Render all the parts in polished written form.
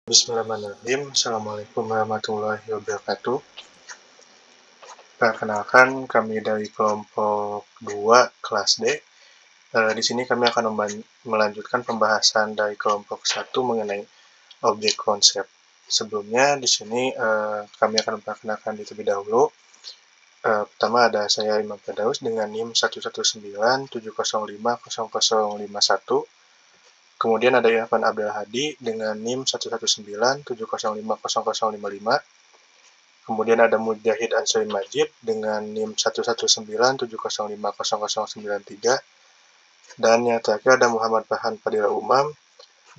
Bismillahirrahmanirrahim. Assalamualaikum warahmatullahi wabarakatuh. Perkenalkan, kami dari kelompok 2 kelas D. Di sini kami akan melanjutkan pembahasan dari kelompok 1 mengenai objek konsep. Sebelumnya di sini kami akan memperkenalkan diri terlebih dahulu. Pertama ada saya Imam Firdaus dengan NIM 11970500051. Kemudian ada Irfan Abdul Hadi dengan NIM 11970500055. Kemudian ada Mujahid Ansori Majid dengan NIM 11970500093. Dan yang terakhir ada Muhammad Farhan Fadila Umam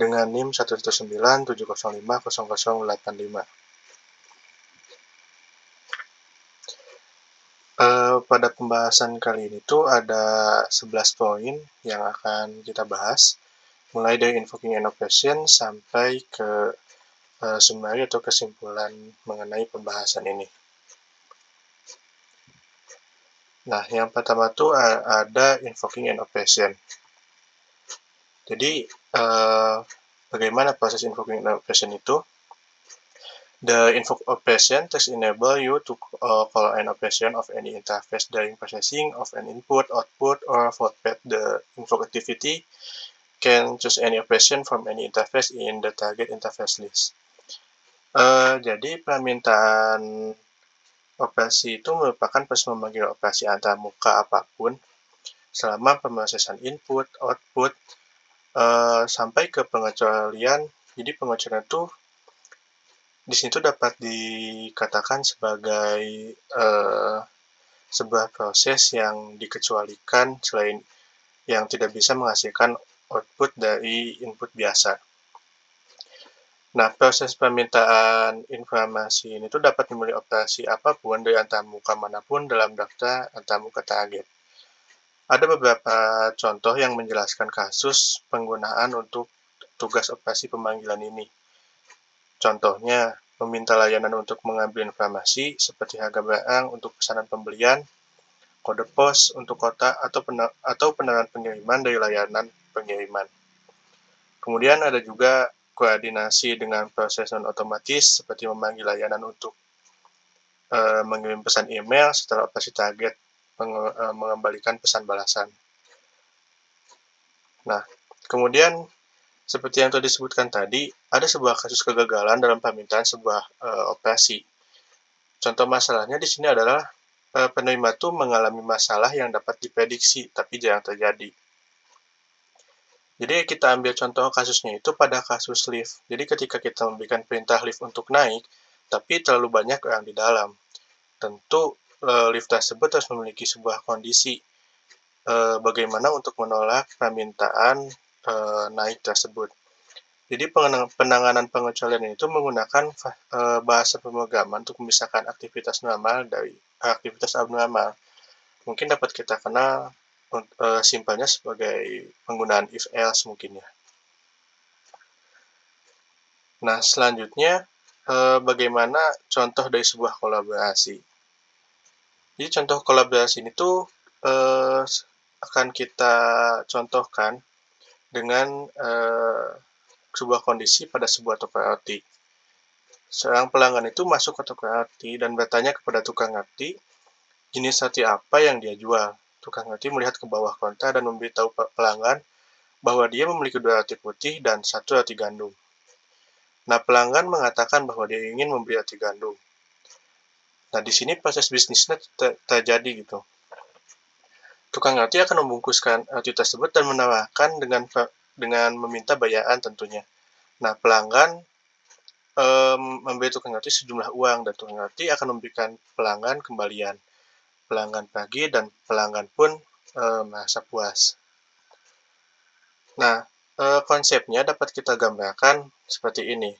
dengan NIM 11970500085. Pada pembahasan kali ini tuh ada 11 poin yang akan kita bahas, mulai dari invoking and operation sampai ke summary atau kesimpulan mengenai pembahasan ini. Nah, yang pertama tuh ada invoking and operation. Jadi, bagaimana proses invoking and operation itu? The invoke operation text enable you to call an operation of any interface during processing of an input, output, or for path. The invoke activity can choose any operation from any interface in the target interface list. Jadi permintaan operasi itu merupakan proses memanggil operasi antarmuka apapun selama pemrosesan input, output, sampai ke pengecualian. Jadi pengecualian itu di sini tuh dapat dikatakan sebagai sebuah proses yang dikecualikan selain yang tidak bisa menghasilkan output dari input biasa. Nah, proses permintaan informasi ini tuh dapat dimulai operasi apapun dari antarmuka manapun dalam daftar antarmuka target. Ada beberapa contoh yang menjelaskan kasus penggunaan untuk tugas operasi pemanggilan ini. Contohnya, meminta layanan untuk mengambil informasi seperti harga barang untuk pesanan pembelian, kode pos untuk kota, atau penawaran pengiriman dari layanan pengiriman. Kemudian ada juga koordinasi dengan proses non-otomatis seperti memanggil layanan untuk mengirim pesan email setelah operasi target mengembalikan pesan balasan. Nah, kemudian seperti yang telah disebutkan tadi, ada sebuah kasus kegagalan dalam permintaan sebuah operasi. Contoh masalahnya di sini adalah penerima itu mengalami masalah yang dapat diprediksi tapi jarang terjadi. Jadi kita ambil contoh kasusnya itu pada kasus lift. Jadi ketika kita memberikan perintah lift untuk naik, tapi terlalu banyak orang di dalam, tentu lift tersebut harus memiliki sebuah kondisi bagaimana untuk menolak permintaan naik tersebut. Jadi penanganan pengecualian itu menggunakan bahasa pemrograman untuk memisahkan aktivitas normal dari aktivitas abnormal. Mungkin dapat kita kenal simpelnya sebagai penggunaan if else mungkin ya. Nah, selanjutnya bagaimana contoh dari sebuah kolaborasi. Jadi contoh kolaborasi ini tuh akan kita contohkan dengan sebuah kondisi pada sebuah toko roti. Seorang pelanggan itu masuk ke toko roti dan bertanya kepada tukang roti jenis roti apa yang dia jual. Tukang roti melihat ke bawah konter dan memberitahu pelanggan bahwa dia memiliki 2 roti putih dan 1 roti gandum. Nah, pelanggan mengatakan bahwa dia ingin membeli roti gandum. Nah, di sini proses bisnisnya terjadi gitu. Tukang roti akan membungkuskan roti tersebut dan menawarkan dengan meminta bayaran tentunya. Nah, pelanggan memberi tukang roti sejumlah uang dan tukang roti akan memberikan pelanggan kembalian. Pelanggan pergi dan pelanggan pun merasa puas. Nah, konsepnya dapat kita gambarkan seperti ini.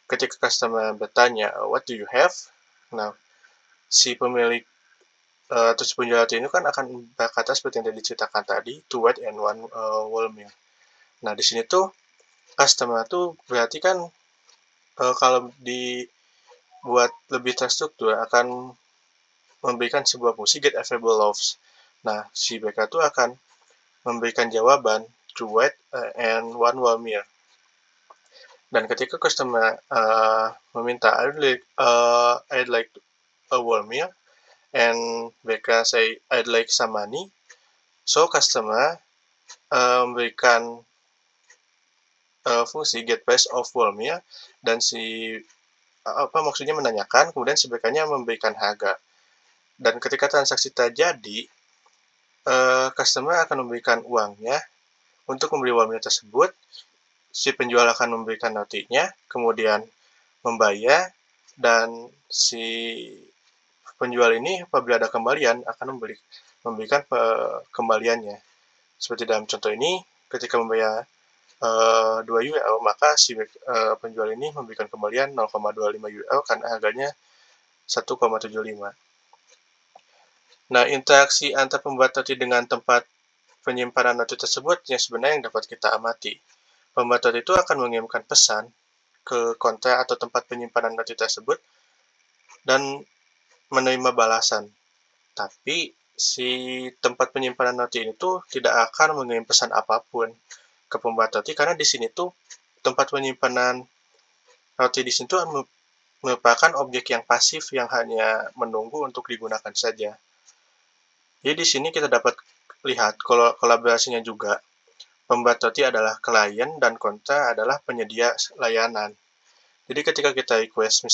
Ketika customer bertanya, what do you have? Nah, si pemilik atau si penjual roti ini kan akan berkata seperti yang diceritakan tadi, 2 white and 1 wholemeal. Nah, di sini tuh customer tuh berarti kan kalau dibuat lebih terstruktur akan memberikan sebuah fungsi get available loaves. Nah, si baker tuh akan memberikan jawaban 2 white and 1 wholemeal. Dan ketika customer meminta I'd like a warm meal and mereka say I'd like some money, so customer memberikan fungsi get price of warm meal dan maksudnya menanyakan, kemudian si BK-nya memberikan harga. Dan ketika transaksi terjadi, customer akan memberikan uangnya untuk membeli warm meal tersebut. Si penjual akan memberikan notinya, kemudian membayar, dan si penjual ini apabila ada kembalian akan memberikan kembaliannya. Seperti dalam contoh ini, ketika membayar 2 UL, maka si penjual ini memberikan kembalian 0,25 UL karena harganya 1,75. Nah, interaksi antar pembuat roti dengan tempat penyimpanan roti tersebut yang sebenarnya yang dapat kita amati. Pembuat roti itu akan mengirimkan pesan ke konter atau tempat penyimpanan roti tersebut dan menerima balasan. Tapi si tempat penyimpanan roti itu tidak akan mengirim pesan apapun ke pembuat roti karena di sini tuh tempat penyimpanan roti di sini tuh merupakan objek yang pasif yang hanya menunggu untuk digunakan saja. Jadi di sini kita dapat lihat kolaborasinya juga. Pembuat roti adalah klien dan konter adalah penyedia layanan. Jadi ketika kita request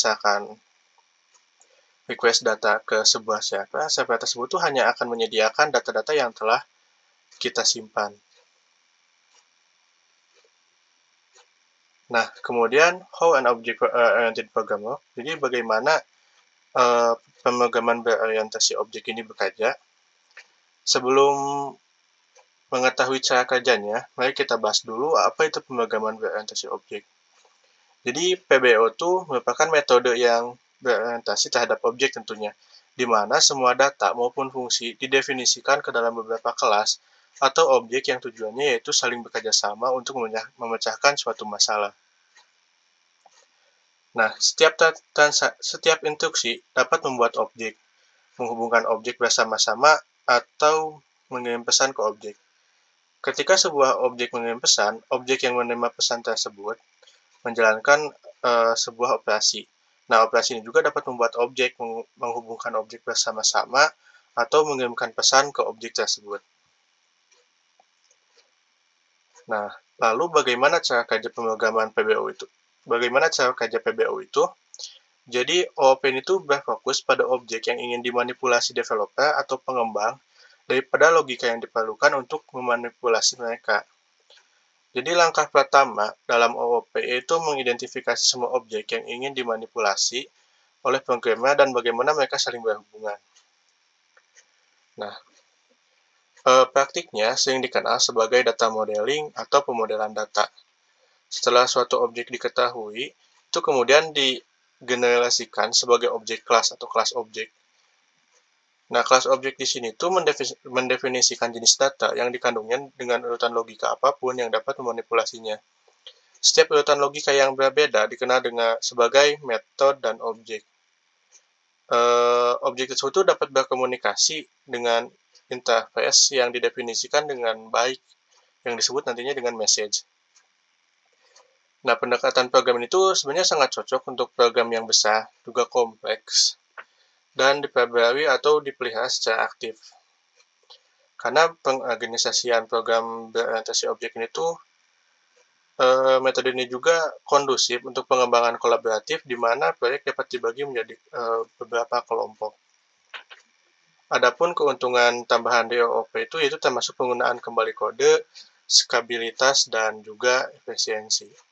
data ke sebuah server tersebut tuh hanya akan menyediakan data-data yang telah kita simpan. Nah, kemudian how an object-oriented program work. Jadi bagaimana pemrograman berorientasi objek ini bekerja. Sebelum mengetahui cara kerjanya, mari kita bahas dulu apa itu pemrograman berorientasi objek. Jadi PBO itu merupakan metode yang berorientasi terhadap objek tentunya, di mana semua data maupun fungsi didefinisikan ke dalam beberapa kelas atau objek yang tujuannya yaitu saling bekerja sama untuk memecahkan suatu masalah. Nah, setiap instruksi dapat membuat objek, menghubungkan objek bersama-sama, atau mengirim pesan ke objek. Ketika sebuah objek mengirim pesan, objek yang menerima pesan tersebut menjalankan sebuah operasi. Nah, operasi ini juga dapat membuat objek, menghubungkan objek bersama-sama, atau mengirimkan pesan ke objek tersebut. Nah, lalu bagaimana cara kerja pemrograman PBO itu? Jadi, OOP itu berfokus pada objek yang ingin dimanipulasi developer atau pengembang daripada logika yang diperlukan untuk memanipulasi mereka. Jadi, langkah pertama dalam OOP itu mengidentifikasi semua objek yang ingin dimanipulasi oleh programmer dan bagaimana mereka saling berhubungan. Nah, praktiknya sering dikenal sebagai data modeling atau pemodelan data. Setelah suatu objek diketahui, itu kemudian digeneralisasikan sebagai objek kelas atau kelas objek. Nah, kelas objek di sini tuh mendefinisikan jenis data yang dikandungnya dengan urutan logika apapun yang dapat memanipulasinya. Setiap urutan logika yang berbeda dikenal sebagai metode dan objek. Objek tersebut dapat berkomunikasi dengan interface yang didefinisikan dengan baik, yang disebut nantinya dengan message. Nah, pendekatan program itu sebenarnya sangat cocok untuk program yang besar, juga kompleks, dan diperbarui atau dipelihara secara aktif. Karena pengorganisasian program berorientasi objek ini tuh, metode ini juga kondusif untuk pengembangan kolaboratif, di mana proyek dapat dibagi menjadi beberapa kelompok. Adapun keuntungan tambahan di OOP itu yaitu termasuk penggunaan kembali kode, skabilitas, dan juga efisiensi.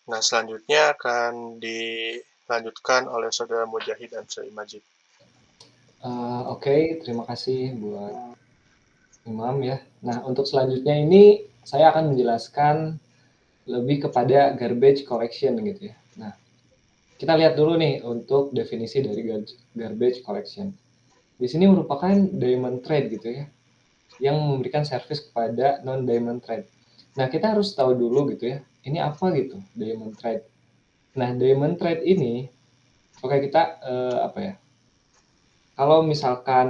Nah, selanjutnya akan dilanjutkan oleh Saudara Mujahid dan Saudara Majid. Oke, terima kasih buat Imam ya. Nah, untuk selanjutnya ini saya akan menjelaskan lebih kepada garbage collection gitu ya. Nah, kita lihat dulu nih untuk definisi dari garbage collection. Di sini merupakan diamond trade gitu ya, yang memberikan service kepada non-diamond trade. Nah, kita harus tahu dulu gitu ya, ini apa gitu diamond trade. Nah, diamond trade ini, kita kalau misalkan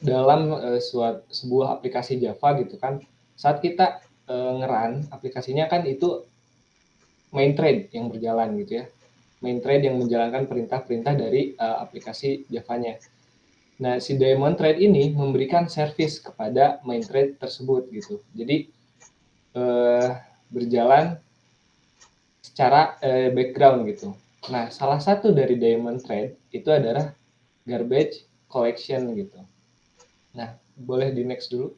dalam sebuah aplikasi Java gitu kan, saat kita ngerun aplikasinya kan itu main thread yang berjalan gitu ya. Main thread yang menjalankan perintah-perintah dari aplikasi Java-nya. Nah, si daemon thread ini memberikan service kepada main thread tersebut gitu. Jadi berjalan secara background gitu. Nah, salah satu dari daemon thread itu adalah garbage collection gitu. Nah, boleh di next dulu.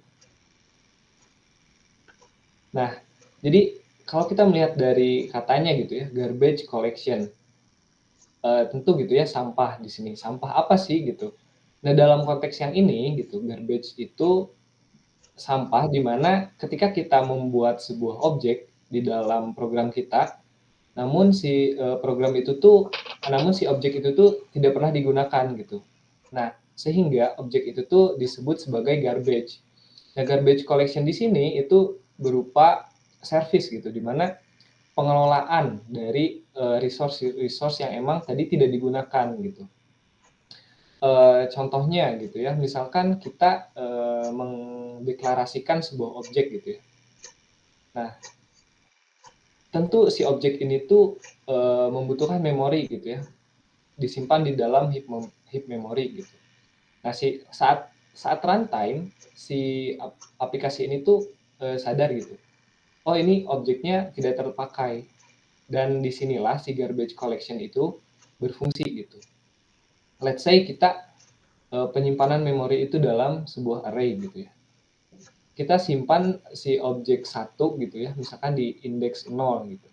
Nah, jadi kalau kita melihat dari katanya gitu ya, garbage collection, tentu gitu ya sampah di sini. Sampah apa sih gitu? Nah, dalam konteks yang ini gitu, garbage itu sampah di mana ketika kita membuat sebuah objek di dalam program kita, namun si objek itu tuh tidak pernah digunakan gitu. Nah, sehingga objek itu tuh disebut sebagai garbage. Nah, garbage collection di sini itu berupa service gitu, di mana pengelolaan dari resource yang emang tadi tidak digunakan gitu. Contohnya gitu ya, misalkan kita mendeklarasikan sebuah objek gitu ya. Nah, tentu si objek ini tuh membutuhkan memori gitu ya, disimpan di dalam heap memory gitu. Nah, saat runtime si aplikasi ini tuh sadar gitu. Oh, ini objeknya tidak terpakai. Dan disinilah si garbage collection itu berfungsi gitu. Let's say kita penyimpanan memori itu dalam sebuah array gitu ya. Kita simpan si objek 1 gitu ya, misalkan di indeks 0 gitu.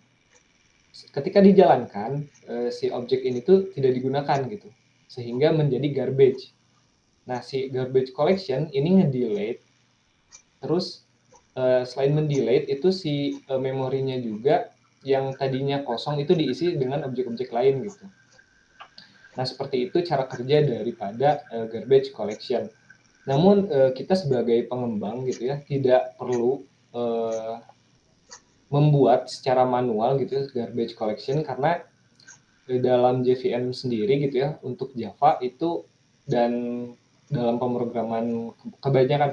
Ketika dijalankan, si objek ini tuh tidak digunakan gitu, sehingga menjadi garbage. Nah, si garbage collection ini nge-delete, terus selain mendelete itu si memorinya juga yang tadinya kosong itu diisi dengan objek-objek lain gitu. Nah, seperti itu cara kerja daripada garbage collection. Namun kita sebagai pengembang gitu ya tidak perlu membuat secara manual gitu garbage collection, karena dalam JVM sendiri gitu ya untuk Java itu, dan dalam pemrograman kebanyakan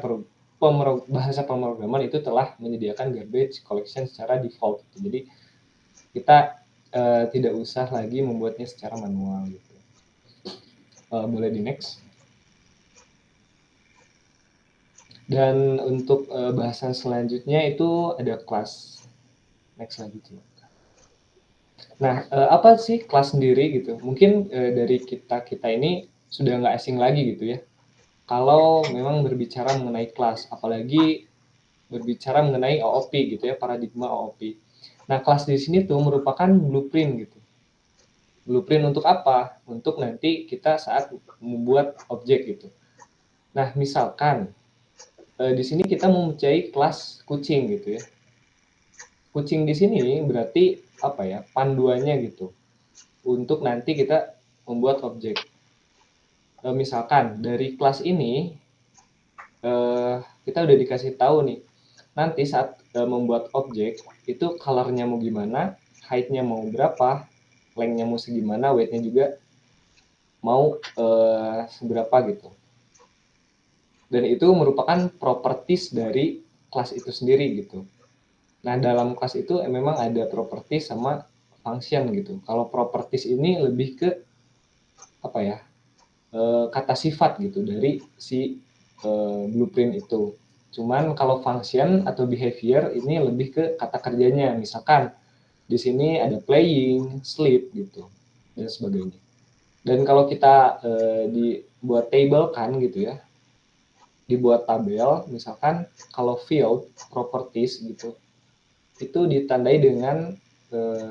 bahasa pemrograman itu telah menyediakan garbage collection secara default gitu. Jadi kita tidak usah lagi membuatnya secara manual gitu. Boleh di next. Dan untuk bahasan selanjutnya itu ada kelas. Next selanjutnya. Nah, apa sih kelas sendiri gitu? Mungkin dari kita ini sudah nggak asing lagi gitu ya. Kalau memang berbicara mengenai kelas, apalagi berbicara mengenai OOP gitu ya, paradigma OOP. Nah, kelas di sini tuh merupakan blueprint gitu. Blueprint untuk apa? Untuk nanti kita saat membuat objek gitu. Nah, misalkan di sini kita mempunyai kelas kucing gitu ya. Kucing di sini berarti apa ya? Panduannya gitu. Untuk nanti kita membuat objek. Misalkan dari kelas ini kita udah dikasih tahu nih, nanti saat membuat objek itu colornya mau gimana, height-nya mau berapa, length-nya mau segimana, weight-nya juga mau seberapa gitu. Dan itu merupakan properties dari kelas itu sendiri gitu. Nah, dalam kelas itu memang ada properties sama function gitu. Kalau properties ini lebih ke apa ya, kata sifat gitu dari si blueprint itu. Cuman kalau function atau behavior ini lebih ke kata kerjanya. Misalkan di sini ada playing, sleep gitu dan sebagainya. Dan kalau kita dibuat table kan gitu ya, dibuat tabel, misalkan kalau field properties gitu, itu ditandai dengan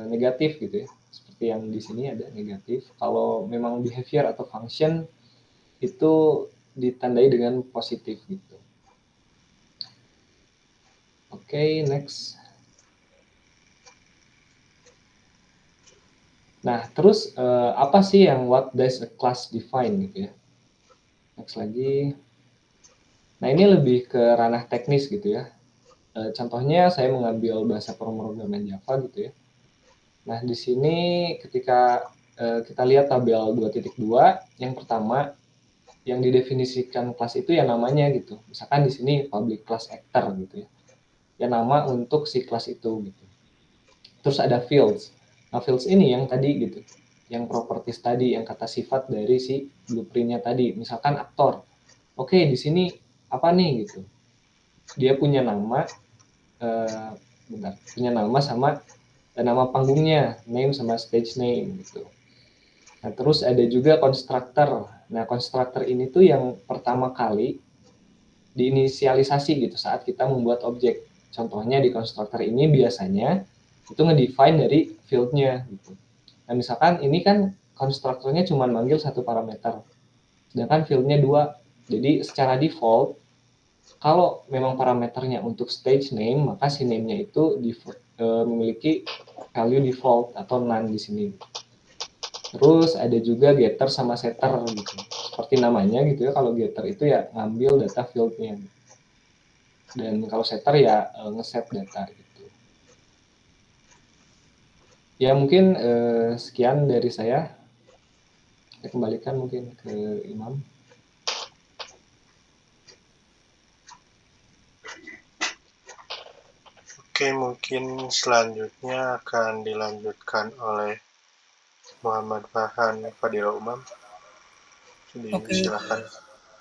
negatif gitu ya. Seperti yang di sini ada negatif. Kalau memang behavior atau function itu ditandai dengan positif gitu. Oke, next. Nah, terus apa sih yang what does a class define gitu ya? Next lagi. Nah, ini lebih ke ranah teknis gitu ya. Contohnya saya mengambil bahasa pemrograman Java gitu ya. Nah, di sini ketika kita lihat tabel 2.2, yang pertama yang didefinisikan kelas itu ya namanya gitu. Misalkan di sini public class actor gitu ya. ya nama untuk si kelas itu gitu. Terus ada fields. Nah, fields ini yang tadi gitu, yang properties tadi, yang kata sifat dari si blueprintnya tadi. Misalkan aktor. Oke, di sini apa nih gitu. Dia punya nama, punya nama sama nama panggungnya, name sama stage name gitu. Nah, terus ada juga constructor. Nah, constructor ini tuh yang pertama kali diinisialisasi gitu saat kita membuat objek. Contohnya di constructor ini biasanya itu ngedefine dari field-nya gitu. Nah, misalkan ini kan constructor-nya cuma manggil satu parameter, sedangkan field-nya 2. Jadi secara default, kalau memang parameternya untuk stage name, maka si name-nya itu memiliki value default atau none di sini. Terus ada juga getter sama setter gitu. Seperti namanya gitu ya, kalau getter itu ya ngambil data field-nya. Dan kalau setter ya ngeset data gitu. Ya mungkin sekian dari saya. Saya kembalikan mungkin ke Imam. Oke, mungkin selanjutnya akan dilanjutkan oleh Muhammad Farhan Fadila Umam. Silakan.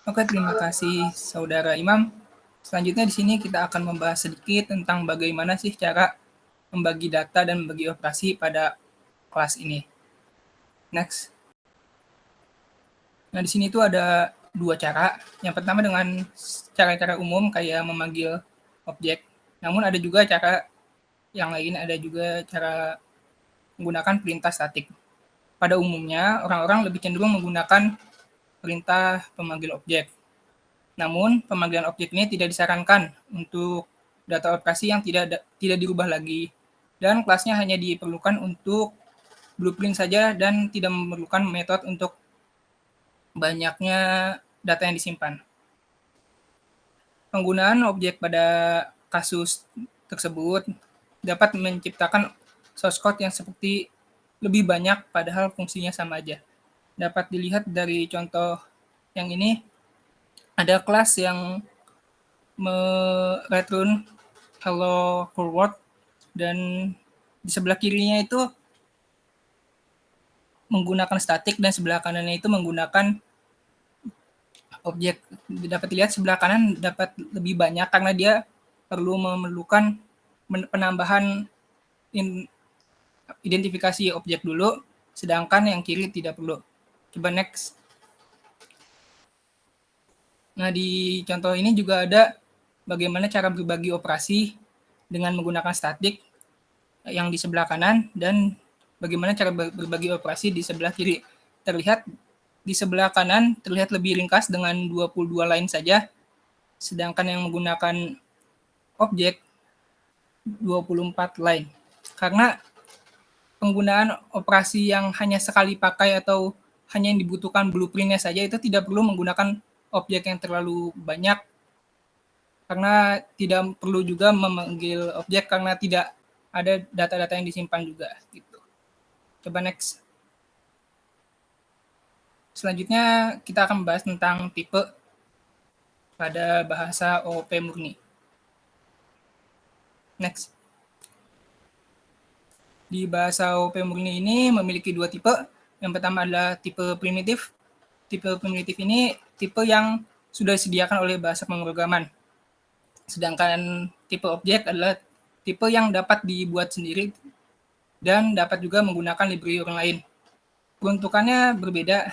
Oke, terima kasih Saudara Imam. Selanjutnya di sini kita akan membahas sedikit tentang bagaimana sih cara membagi data dan membagi operasi pada kelas ini. Next. Nah, di sini tuh ada dua cara. Yang pertama dengan cara-cara umum kayak memanggil objek. Namun ada juga cara yang lain, ada juga cara menggunakan perintah statik. Pada umumnya, orang-orang lebih cenderung menggunakan perintah pemanggil objek. Namun, pemanggilan objek ini tidak disarankan untuk data operasi yang tidak dirubah lagi, dan kelasnya hanya diperlukan untuk blueprint saja dan tidak memerlukan metode untuk banyaknya data yang disimpan. Penggunaan objek pada kasus tersebut dapat menciptakan source code yang seperti lebih banyak padahal fungsinya sama aja. Dapat dilihat dari contoh yang ini, ada kelas yang return hello world dan di sebelah kirinya itu menggunakan static dan sebelah kanannya itu menggunakan objek. Dapat dilihat sebelah kanan dapat lebih banyak karena dia memerlukan penambahan identifikasi objek dulu, sedangkan yang kiri tidak perlu. Coba next. Nah, di contoh ini juga ada bagaimana cara berbagi operasi dengan menggunakan statik yang di sebelah kanan dan bagaimana cara berbagi operasi di sebelah kiri. Terlihat di sebelah kanan terlihat lebih ringkas dengan 22 line saja, sedangkan yang menggunakan objek 24 line. Karena penggunaan operasi yang hanya sekali pakai atau hanya yang dibutuhkan blueprintnya saja itu tidak perlu menggunakan objek yang terlalu banyak, karena tidak perlu juga memanggil objek karena tidak ada data-data yang disimpan juga gitu. Coba next. Selanjutnya kita akan membahas tentang tipe pada bahasa OOP murni. Next. Di bahasa OOP murni ini memiliki dua tipe. Yang pertama adalah tipe primitif. Tipe primitif ini tipe yang sudah disediakan oleh bahasa pemrograman. Sedangkan tipe objek adalah tipe yang dapat dibuat sendiri dan dapat juga menggunakan library orang lain. Peruntukannya berbeda.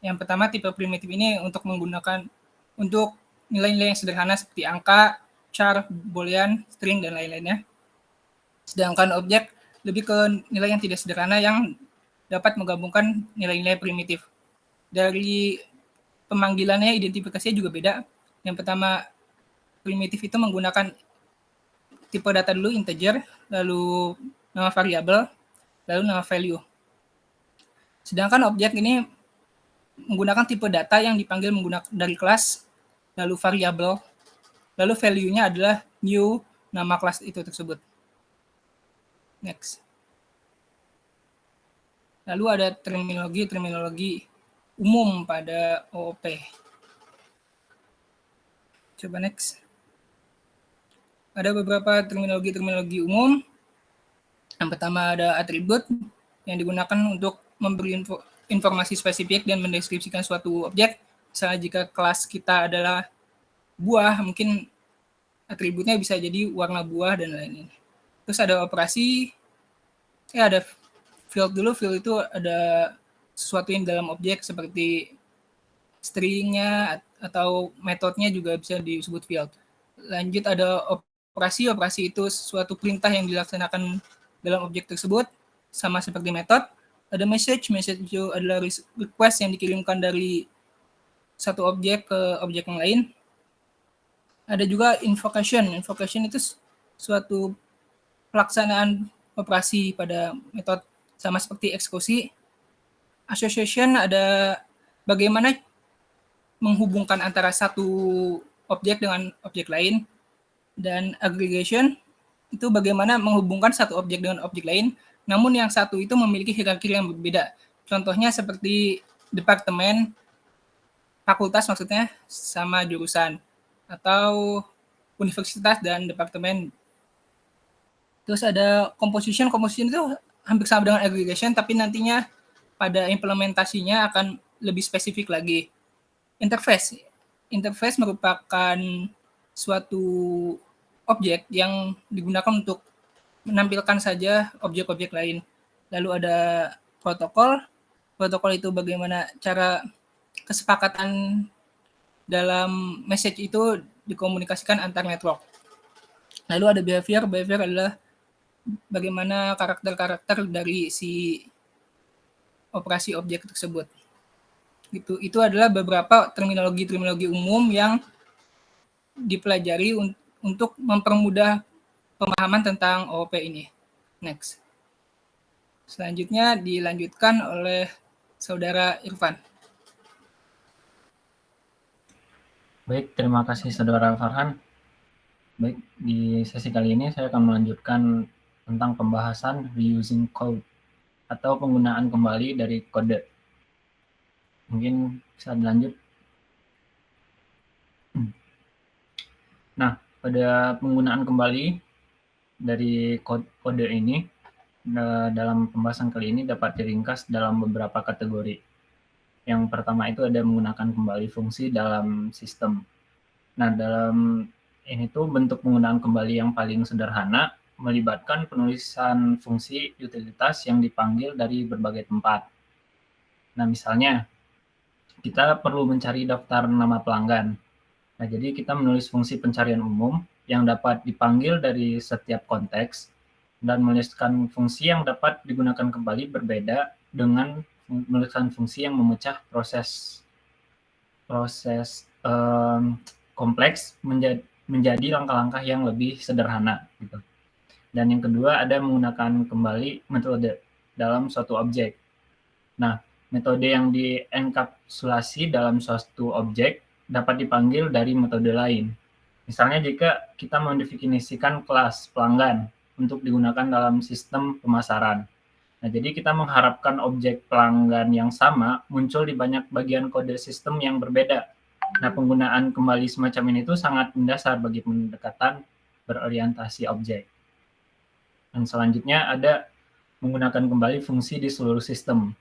Yang pertama, tipe primitif ini untuk menggunakan untuk nilai-nilai yang sederhana seperti angka, char, boolean, string, dan lain-lainnya. Sedangkan objek lebih ke nilai yang tidak sederhana yang dapat menggabungkan nilai-nilai primitif. Dari pemanggilannya, identifikasinya juga beda. Yang pertama, primitif itu menggunakan tipe data dulu integer, lalu nama variabel, lalu nama value. Sedangkan objek ini menggunakan tipe data yang dipanggil menggunakan dari kelas, lalu variabel, lalu value-nya adalah new nama kelas itu tersebut. Next. Lalu ada terminologi umum pada OOP. Coba next. Ada beberapa terminologi umum. Yang pertama ada atribut yang digunakan untuk memberi informasi spesifik dan mendeskripsikan suatu objek. Misalnya jika kelas kita adalah buah, mungkin atributnya bisa jadi warna buah dan lain-lain. Terus ada operasi, ada field dulu. Field itu ada sesuatu yang dalam objek seperti stringnya atau metodenya juga bisa disebut field. Lanjut ada operasi. Operasi itu suatu perintah yang dilaksanakan dalam objek tersebut, sama seperti metode. Ada message. Message itu adalah request yang dikirimkan dari satu objek ke objek yang lain. Ada juga invocation. Invocation itu suatu pelaksanaan operasi pada metode, sama seperti eksekusi. Association ada bagaimana menghubungkan antara satu objek dengan objek lain. Dan aggregation itu bagaimana menghubungkan satu objek dengan objek lain, namun yang satu itu memiliki hierarki yang berbeda. Contohnya seperti departemen, fakultas maksudnya, sama jurusan, atau universitas dan departemen. Terus ada composition. Composition itu hampir sama dengan aggregation, tapi nantinya pada implementasinya akan lebih spesifik lagi. Interface. Interface merupakan suatu objek yang digunakan untuk menampilkan saja objek-objek lain. Lalu ada protokol. Protokol itu bagaimana cara kesepakatan dalam message itu dikomunikasikan antar network. Lalu ada behavior. Behavior adalah bagaimana karakter-karakter dari si operasi objek tersebut. Itu adalah beberapa terminologi umum yang dipelajari untuk mempermudah pemahaman tentang OOP ini. Next. Selanjutnya dilanjutkan oleh Saudara Irfan. Baik, terima kasih Saudara Farhan. Baik, di sesi kali ini saya akan melanjutkan tentang pembahasan reusing code atau penggunaan kembali dari kode. Mungkin bisa dilanjut. Nah, pada penggunaan kembali dari kode ini, dalam pembahasan kali ini dapat diringkas dalam beberapa kategori. Yang pertama itu ada menggunakan kembali fungsi dalam sistem. Nah, dalam ini tuh bentuk penggunaan kembali yang paling sederhana melibatkan penulisan fungsi utilitas yang dipanggil dari berbagai tempat. Nah, misalnya kita perlu mencari daftar nama pelanggan. Nah, jadi kita menulis fungsi pencarian umum yang dapat dipanggil dari setiap konteks dan menuliskan fungsi yang dapat digunakan kembali berbeda dengan menuliskan fungsi yang memecah proses kompleks menjadi langkah-langkah yang lebih sederhana gitu. Dan yang kedua ada menggunakan kembali metode dalam suatu objek. Nah, metode yang dienkapsulasi dalam suatu objek dapat dipanggil dari metode lain. Misalnya jika kita mendefinisikan kelas pelanggan untuk digunakan dalam sistem pemasaran. Nah, jadi kita mengharapkan objek pelanggan yang sama muncul di banyak bagian kode sistem yang berbeda. Nah, penggunaan kembali semacam ini itu sangat mendasar bagi pendekatan berorientasi objek. Dan selanjutnya ada menggunakan kembali fungsi di seluruh sistem.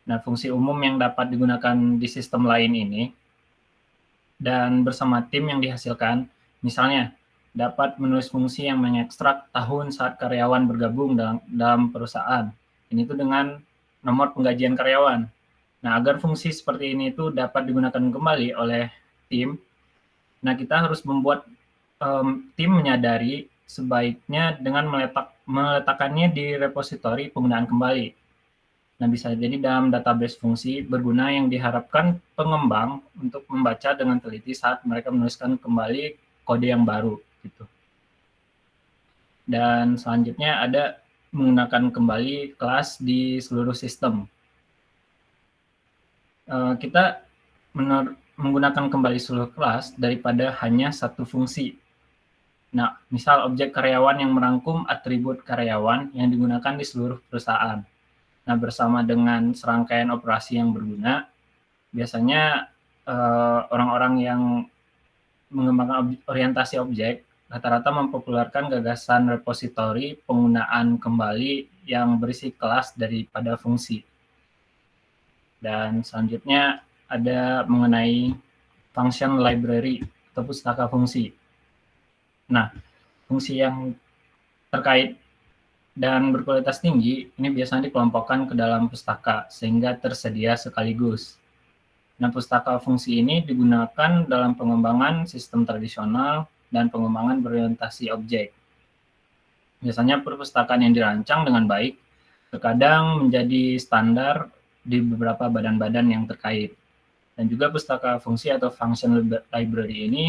Nah, fungsi umum yang dapat digunakan di sistem lain ini dan bersama tim yang dihasilkan, misalnya dapat menulis fungsi yang mengekstrak tahun saat karyawan bergabung dalam perusahaan. Ini tuh dengan nomor penggajian karyawan. Nah, agar fungsi seperti ini itu dapat digunakan kembali oleh tim, nah kita harus membuat tim menyadari sebaiknya dengan meletakkannya di repositori penggunaan kembali. Nah, bisa jadi dalam database fungsi berguna yang diharapkan pengembang untuk membaca dengan teliti saat mereka menuliskan kembali kode yang baru gitu. Dan selanjutnya ada menggunakan kembali kelas di seluruh sistem. Kita menggunakan kembali seluruh kelas daripada hanya satu fungsi. Nah, misal objek karyawan yang merangkum atribut karyawan yang digunakan di seluruh perusahaan. Nah, bersama dengan serangkaian operasi yang berguna, biasanya orang-orang yang mengembangkan orientasi objek rata-rata mempopulerkan gagasan repositori penggunaan kembali yang berisi kelas daripada fungsi. Dan selanjutnya ada mengenai function library atau pustaka fungsi. Nah, fungsi yang terkait dan berkualitas tinggi ini biasanya dikelompokkan ke dalam pustaka sehingga tersedia sekaligus. Nah, pustaka fungsi ini digunakan dalam pengembangan sistem tradisional dan pengembangan berorientasi objek. Biasanya perpustakaan yang dirancang dengan baik terkadang menjadi standar di beberapa badan-badan yang terkait. Dan juga pustaka fungsi atau function library ini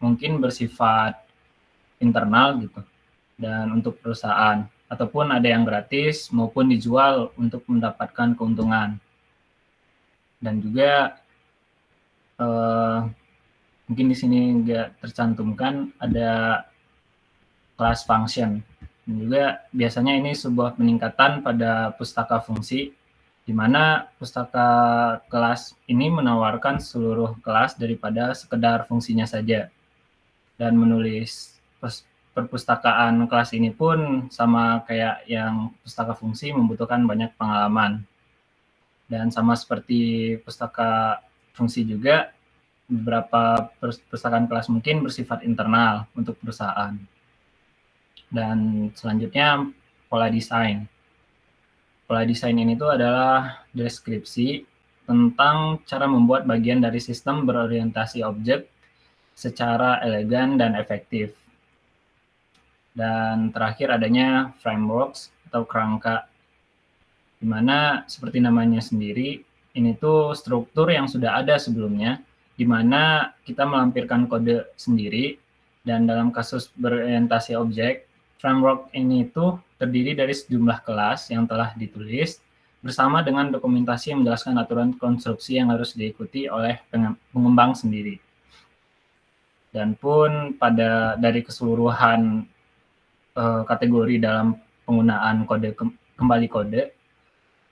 mungkin bersifat internal gitu. Dan untuk perusahaan ataupun ada yang gratis maupun dijual untuk mendapatkan keuntungan. Dan juga mungkin di sini nggak tercantumkan ada kelas function. Dan juga biasanya ini sebuah peningkatan pada pustaka fungsi, di mana pustaka kelas ini menawarkan seluruh kelas daripada sekedar fungsinya saja. Dan menulis perpustakaan kelas ini pun sama kayak yang pustaka fungsi membutuhkan banyak pengalaman. Dan sama seperti pustaka fungsi juga, beberapa perpustakaan kelas mungkin bersifat internal untuk perusahaan. Dan selanjutnya pola desain. Pola desain ini tuh adalah deskripsi tentang cara membuat bagian dari sistem berorientasi objek secara elegan dan efektif. Dan terakhir adanya frameworks atau kerangka, di mana seperti namanya sendiri, ini tuh struktur yang sudah ada sebelumnya, di mana kita melampirkan kode sendiri, dan dalam kasus berorientasi objek, framework ini tuh terdiri dari sejumlah kelas yang telah ditulis, bersama dengan dokumentasi yang menjelaskan aturan konstruksi yang harus diikuti oleh pengembang sendiri. Dan pun dari keseluruhan kategori dalam penggunaan kembali kode,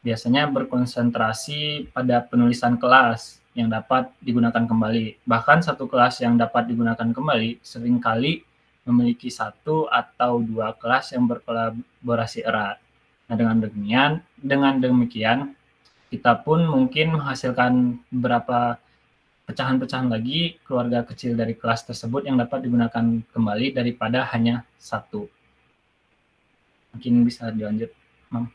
biasanya berkonsentrasi pada penulisan kelas yang dapat digunakan kembali. Bahkan satu kelas yang dapat digunakan kembali seringkali memiliki satu atau dua kelas yang berkolaborasi erat. Nah, dengan demikian, kita pun mungkin menghasilkan beberapa pecahan-pecahan lagi keluarga kecil dari kelas tersebut yang dapat digunakan kembali daripada hanya satu. Mungkin bisa dilanjut, Mam.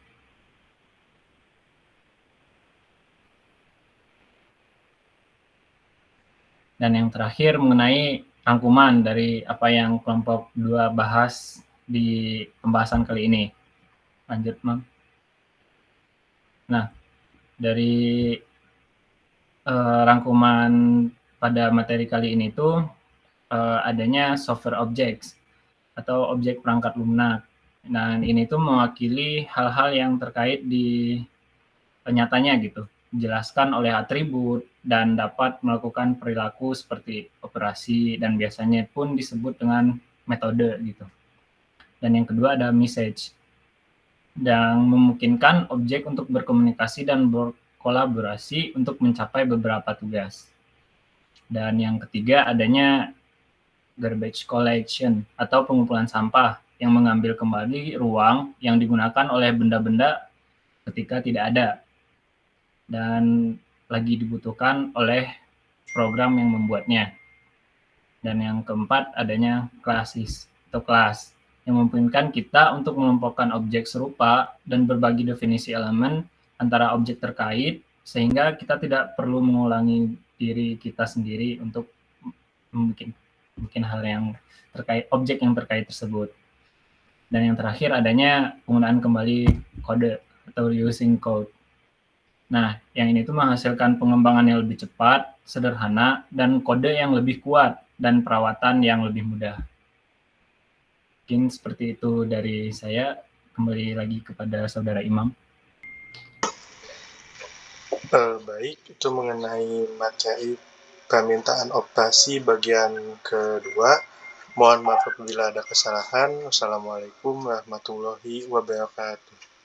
Dan yang terakhir mengenai rangkuman dari apa yang kelompok 2 bahas di pembahasan kali ini. Lanjut, Mam. Nah, dari rangkuman pada materi kali ini tuh adanya software objects atau objek perangkat lunak. Nah, ini tuh mewakili hal-hal yang terkait di nyatanya gitu, dijelaskan oleh atribut dan dapat melakukan perilaku seperti operasi dan biasanya pun disebut dengan metode gitu. Dan yang kedua ada message, yang memungkinkan objek untuk berkomunikasi dan berkolaborasi untuk mencapai beberapa tugas. Dan yang ketiga adanya garbage collection atau pengumpulan sampah yang mengambil kembali ruang yang digunakan oleh benda-benda ketika tidak ada dan lagi dibutuhkan oleh program yang membuatnya. Dan yang keempat adanya classes atau kelas yang memungkinkan kita untuk mengelompokkan objek serupa dan berbagi definisi elemen antara objek terkait sehingga kita tidak perlu mengulangi diri kita sendiri untuk mungkin hal yang terkait objek yang terkait tersebut. Dan yang terakhir adanya penggunaan kembali kode atau reusing code. Nah, yang ini tuh menghasilkan pengembangan yang lebih cepat, sederhana, dan kode yang lebih kuat, dan perawatan yang lebih mudah. Mungkin seperti itu dari saya. Kembali lagi kepada Saudara Imam. Baik, itu mengenai materi permintaan operasi bagian kedua. Mohon maaf apabila ada kesalahan. Wassalamualaikum warahmatullahi wabarakatuh.